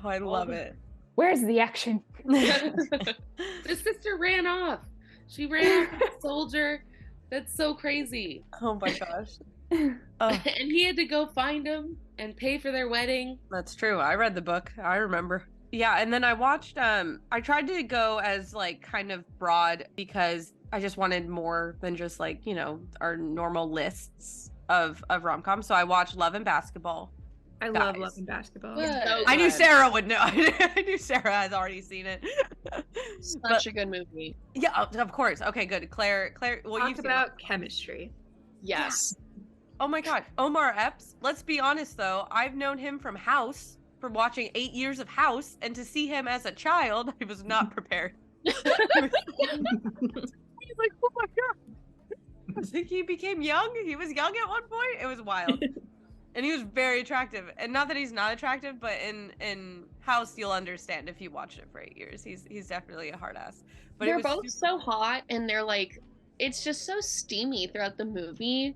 I love it. Where's the action? The sister ran off. She ran off with a soldier. That's so crazy. Oh my gosh. And he had to go find him and pay for their wedding. That's true. I read the book. I remember. Yeah, and then I watched I tried to go as like kind of broad because I just wanted more than just like, you know, our normal lists of rom-coms. So I watched Love and Basketball. I love Love and Basketball. So I knew Sarah would know. I knew Sarah has already seen it. Such a good movie. Yeah, of course. Okay, good. Claire, well, talk about chemistry. Yes. Oh my God, Omar Epps. Let's be honest though, I've known him from House, from watching 8 years of House, and to see him as a child, I was not prepared. He's like, oh my God. I think he became young. He was young at one point. It was wild. And he was very attractive. And not that he's not attractive, but in House, you'll understand if you watched it for 8 years. He's definitely a hard ass. But they're both so hot, and they're like, it's just so steamy throughout the movie.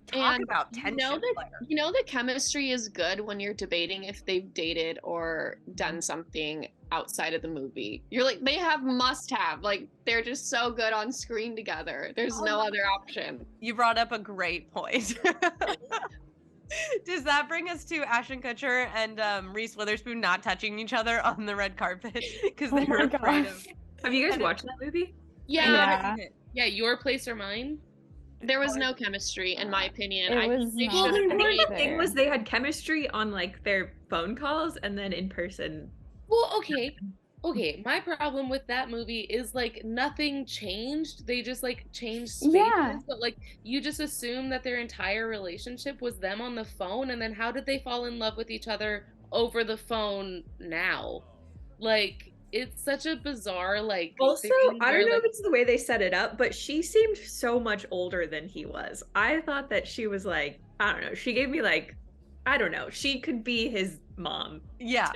Talk about tension. You know the chemistry is good when you're debating if they've dated or done something outside of the movie. You're like, they must have. Like, they're just so good on screen together. There's no other option. You brought up a great point. Does that bring us to Ashton Kutcher and Reese Witherspoon not touching each other on the red carpet because they were afraid of? Have you guys watched that movie? Yeah. Your Place or Mine? There was no chemistry, in my opinion. The thing was they had chemistry on like their phone calls and then in person. Well, okay. My problem with that movie is like nothing changed. They just like changed spaces, but like you just assume that their entire relationship was them on the phone, and then how did they fall in love with each other over the phone now? Like, it's such a bizarre, like... Also, I don't know if it's the way they set it up, but she seemed so much older than he was. I thought that she was like, I don't know, she gave me like, I don't know, she could be his mom. Yeah.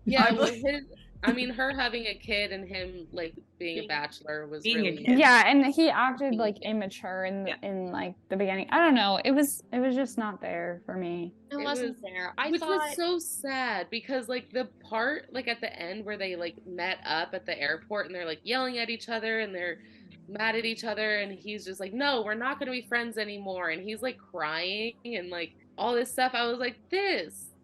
Yeah, I mean, her having a kid and him like being a bachelor was really yeah, and he acted like immature in like the beginning. I don't know. It was just not there for me. It wasn't there. Which was so sad because like the part like at the end where they like met up at the airport and they're like yelling at each other and they're mad at each other and he's just like, no, we're not gonna be friends anymore, and he's like crying and like all this stuff. I was like,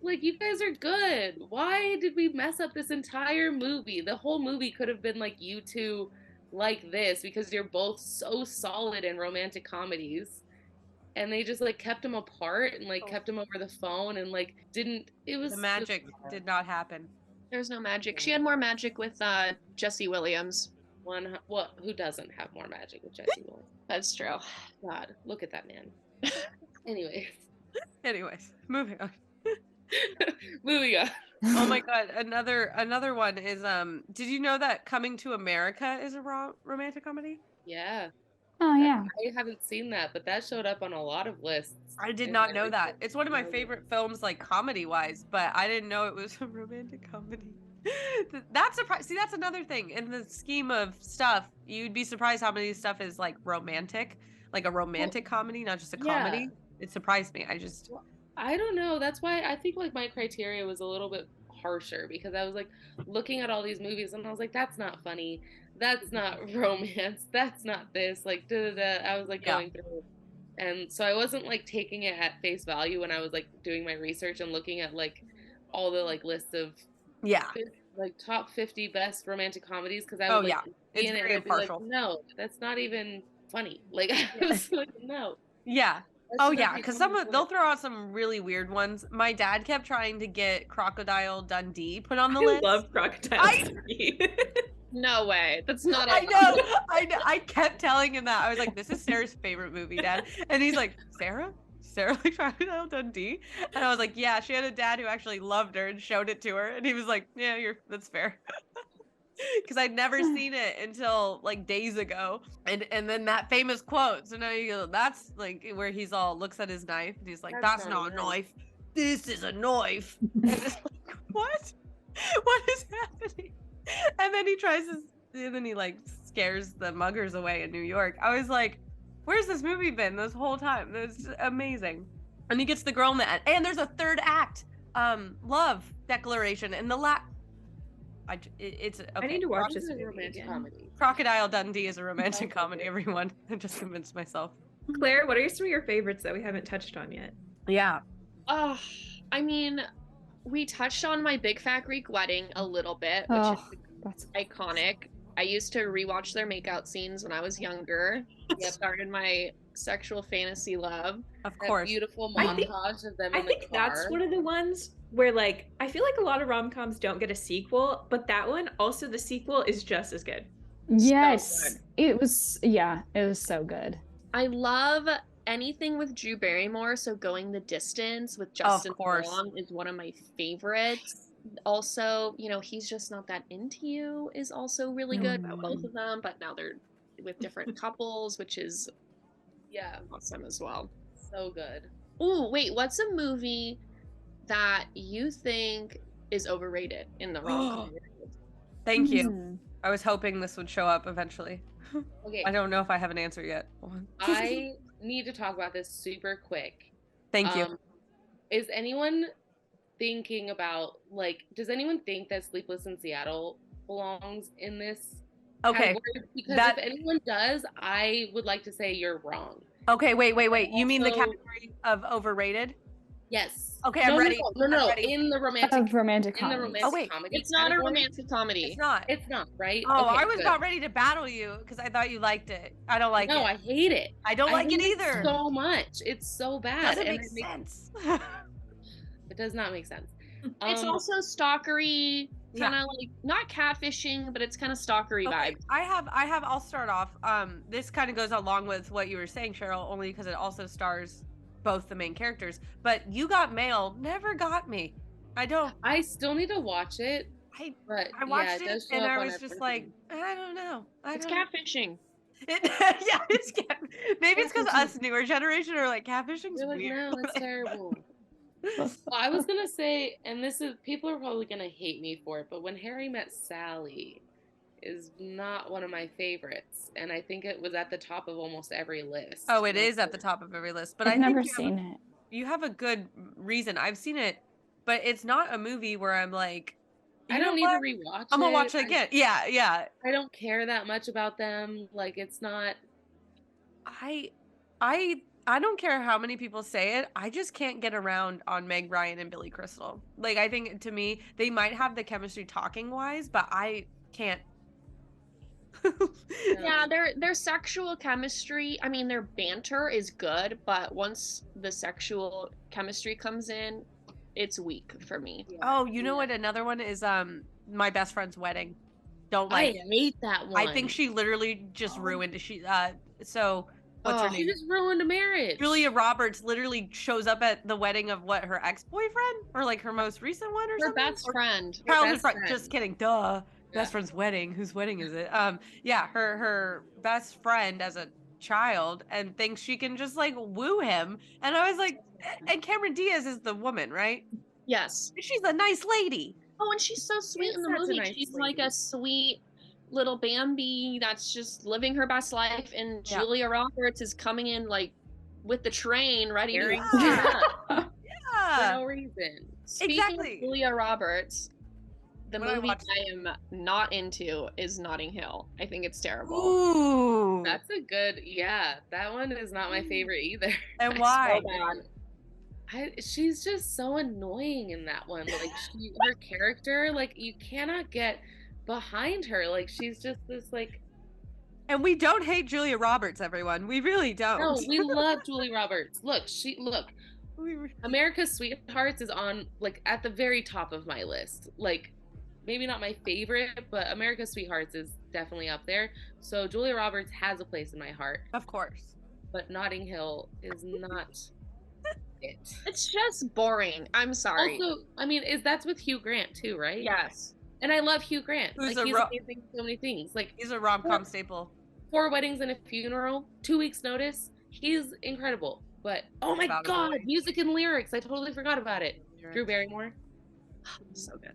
like, you guys are good. Why did we mess up this entire movie? The whole movie could have been like you two like this because you're both so solid in romantic comedies. And they just like kept them apart and like kept them over the phone and like didn't. It was the magic did not happen. There's no magic. She had more magic with Jesse Williams. Who doesn't have more magic with Jesse Williams? That's true. God, look at that man. Anyways, moving on. Moving on. Oh my god, another one is did you know that Coming to America is a romantic comedy? Yeah. Oh yeah. I haven't seen that, but that showed up on a lot of lists. I did not know that. It's one of my favorite films, like comedy wise, but I didn't know it was a romantic comedy. That's surprising. See, that's another thing in the scheme of stuff. You'd be surprised how many stuff is like romantic, like a romantic comedy, not just a comedy. It surprised me. I don't know. That's why I think like my criteria was a little bit harsher because I was like looking at all these movies and I was like, that's not funny. That's not romance. That's not this. Like, I was like going through. And so I wasn't like taking it at face value when I was like doing my research and looking at like all the like lists of like top 50 best romantic comedies because I was it's very impartial. Like, no, that's not even funny. Like I was like, no. Yeah. Oh yeah, because they'll throw out some really weird ones. My dad kept trying to get Crocodile Dundee put on the list. I love Crocodile Dundee. No way. That's not. I know. I kept telling him that. I was like, "This is Sarah's favorite movie, Dad," and he's like, "Sarah like Crocodile Dundee?" And I was like, "Yeah, she had a dad who actually loved her and showed it to her," and he was like, "Yeah, that's fair." Because I'd never seen it until like days ago, and then that famous quote. So now you go, that's like where he's all looks at his knife and he's like, "That's not a knife. This is a knife." And it's like, what is happening? And then he like scares the muggers away in New York. I was like, where's this movie been this whole time? It's amazing. And he gets the girl in the end, and there's a third act, love declaration, and I need to watch this romantic comedy. Crocodile Dundee is a romantic comedy, everyone. I just convinced myself. Claire, what are some of your favorites that we haven't touched on yet? Yeah. I mean, we touched on My Big Fat Greek Wedding a little bit, which is iconic. I used to rewatch their makeout scenes when I was younger. It started my sexual fantasy love. Of course. Beautiful montage of them in the car. I think that's one of the ones where like I feel like a lot of rom-coms don't get a sequel, but that one also the sequel is just as good. Yes. So good. It was so good. I love anything with Drew Barrymore, so Going the Distance with Justin Long is one of my favorites. Also, He's Just Not That Into You is also really good about both of them, but now they're with different couples, which is awesome as well. So good. Ooh, wait, what's a movie that you think is overrated in the rom-com world? Thank you. I was hoping this would show up eventually. Okay. I don't know if I have an answer yet. I need to talk about this super quick. Thank you. Is anyone thinking about does anyone think that Sleepless in Seattle belongs in this category? Because if anyone does, I would like to say you're wrong. Okay, wait. You mean the category of overrated? Yes. Okay, I'm ready. No. In the romantic comedy. Comedy. It's not a romantic comedy. It's not, right? Oh, okay, I was about ready to battle you because I thought you liked it. I don't like it. No, I hate it. I don't like it either. So much. It's so bad. Doesn't make sense. It does not make sense. It's also stalkery, kind of like not catfishing, but it's kind of stalkery vibe. I'll start off. This kind of goes along with what you were saying, Cheryl, only because it also stars both the main characters. But You Got Mail never got me. I still need to watch it. I watched it and I was just like, I don't know. It's catfishing. Maybe it's because us newer generation are like, catfishing's weird. No, it's terrible. Well, I was gonna say, and this is, people are probably gonna hate me for it, but When Harry Met Sally is not one of my favorites, and I think it was at the top of almost every list. Oh, it is at the top of every list, but I've never seen it. You have a good reason. I've seen it, but it's not a movie where I'm like, I don't need to rewatch it. I'm gonna watch it again. Yeah. I don't care that much about them. Like, it's not. I don't care how many people say it. I just can't get around on Meg Ryan and Billy Crystal. Like, I think, to me, they might have the chemistry talking wise, but I can't. Yeah, their sexual chemistry, I mean, their banter is good, but once the sexual chemistry comes in, it's weak for me. Yeah. Oh, you know what? Another one is My Best Friend's Wedding. Don't like I hate that one. I think she literally just ruined it. What's her name? She just ruined a marriage. Julia Roberts literally shows up at the wedding of her ex-boyfriend, or like her most recent one, or something. Her best friend. Childhood friend. Just kidding. Duh. Yeah. Best friend's wedding. Whose wedding is it? Yeah, her best friend as a child, and thinks she can just like woo him. And I was like, and Cameron Diaz is the woman, right? Yes. She's a nice lady. Oh, and she's so sweet in the movie. She's like a sweet little Bambi that's just living her best life, and Julia Roberts is coming in like with the train ready to yeah. For no reason. Speaking of Julia Roberts, the movie I am not into is Notting Hill. I think it's terrible. Ooh. That's a good, that one is not my favorite either. And why? So bad. She's just so annoying in that one. Like, her character, like, you cannot get behind her. Like, she's just this, like. And we don't hate Julia Roberts, everyone. We really don't. No, we love Julia Roberts. Look, America's Sweethearts is on, like, at the very top of my list. Like, maybe not my favorite, but America's Sweethearts is definitely up there. So Julia Roberts has a place in my heart. Of course. But Notting Hill is not it. It's just boring. I'm sorry. Also, I mean, that's with Hugh Grant too, right? Yes. And I love Hugh Grant. He's amazing in so many things. Like, he's a rom-com staple. 4 Weddings and a Funeral, 2 Weeks Notice. He's incredible. But oh my God, music and lyrics. I totally forgot about it. Drew Barrymore. So good.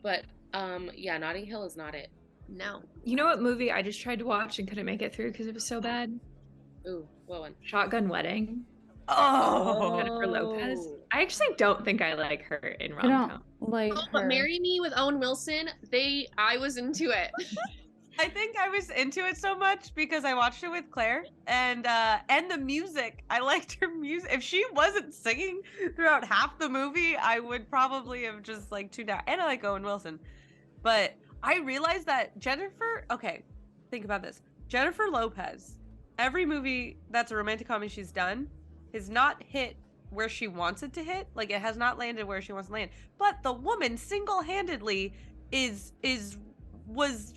But Notting Hill is not it. No. You know what movie I just tried to watch and couldn't make it through because it was so bad? Ooh, what one? Shotgun Wedding. Oh, Jennifer Lopez. I actually don't think I like her in rom-com. But Marry Me with Owen Wilson, I was into it. I think I was into it so much because I watched it with Claire, and the music. I liked her music. If she wasn't singing throughout half the movie, I would probably have just like tuned out. And I like Owen Wilson, but I realized that think about this. Jennifer Lopez, every movie that's a romantic comedy she's done has not hit where she wants it to hit. Like, it has not landed where she wants to land. But the woman single-handedly was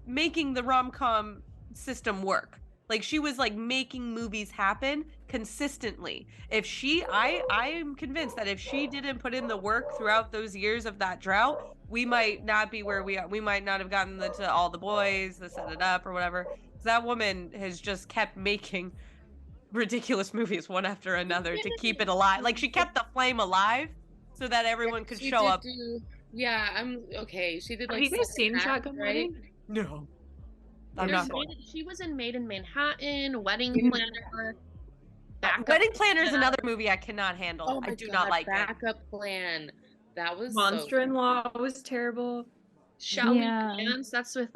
making the rom-com system work. Like, she was like making movies happen consistently. I am convinced that if she didn't put in the work throughout those years of that drought, we might not be where we are. We might not have gotten to All the Boys, the Set It Up, or whatever. That woman has just kept making ridiculous movies one after another to keep it alive. Like, she kept the flame alive so that everyone could show up. I'm okay. She did, like, have you guys seen Shotgun Wedding? No. She was in Made in Manhattan, Wedding Planner. Wedding Planner is another movie I cannot handle. Oh I do not like it. Backup Plan. That was Monster-in-Law was terrible. Shall We Dance? That's with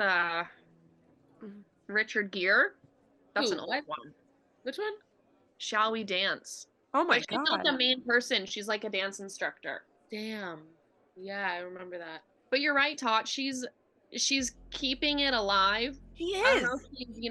Richard Gere. That's an old one. Which one? Shall We Dance? Oh my God. She's not the main person. She's like a dance instructor. Damn. Yeah, I remember that. But you're right, Tot. She's keeping it alive. She is. I don't know if she's,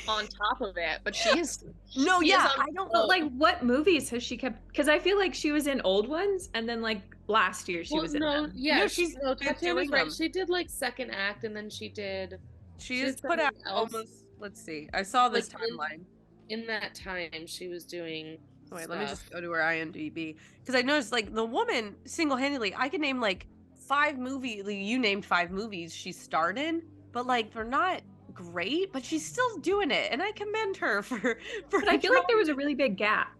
on top of it, but she's. I don't know. Like, what movies has she kept? Because I feel like she was in old ones, and then like last year she was in them. Yeah, Tatiana's right. She did like second act, and then she did. She has put out almost. Let's see. I saw this timeline. In that time, she was doing. Wait, let me just go to her IMDb, because I noticed, like, the woman single-handedly, I can name like 5 movies. You named 5 movies she starred in, but like they're not great, but she's still doing it, and I commend her for. But I feel like there was a really big gap.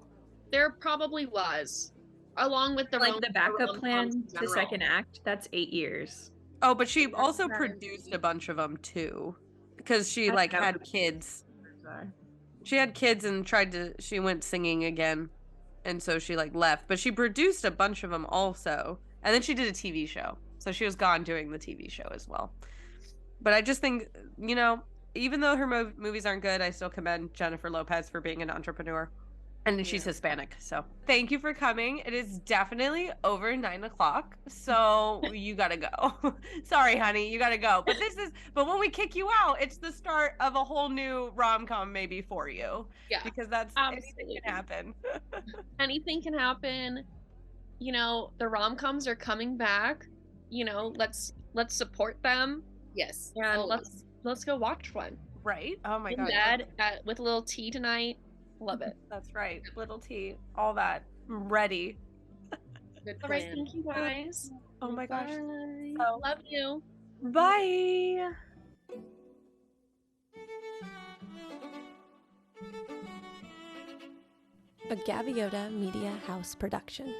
There probably was. along with the like the backup plan to second act, that's 8 years. Oh, but she also produced a bunch of them too, because she like had kids. She had kids and she went singing again, and so she like left. But she produced a bunch of them also, and then she did a TV show. So she was gone doing the TV show as well. But I just think, you know, even though her movies aren't good, I still commend Jennifer Lopez for being an entrepreneur. And she's Hispanic, so thank you for coming. It is definitely over 9:00, so you gotta go. Sorry, honey, you gotta go. But when we kick you out, it's the start of a whole new rom-com maybe for you. Yeah, because that's anything can happen. Anything can happen. You know, the rom-coms are coming back. You know, let's support them. Yes, and let's go watch one. Right? Oh my god. Dad with a little tea tonight. Love it. That's right. Little tea, all that. I'm ready. All right, thank you guys. Oh my gosh. Oh, love you. Bye. A Gaviota Media House production.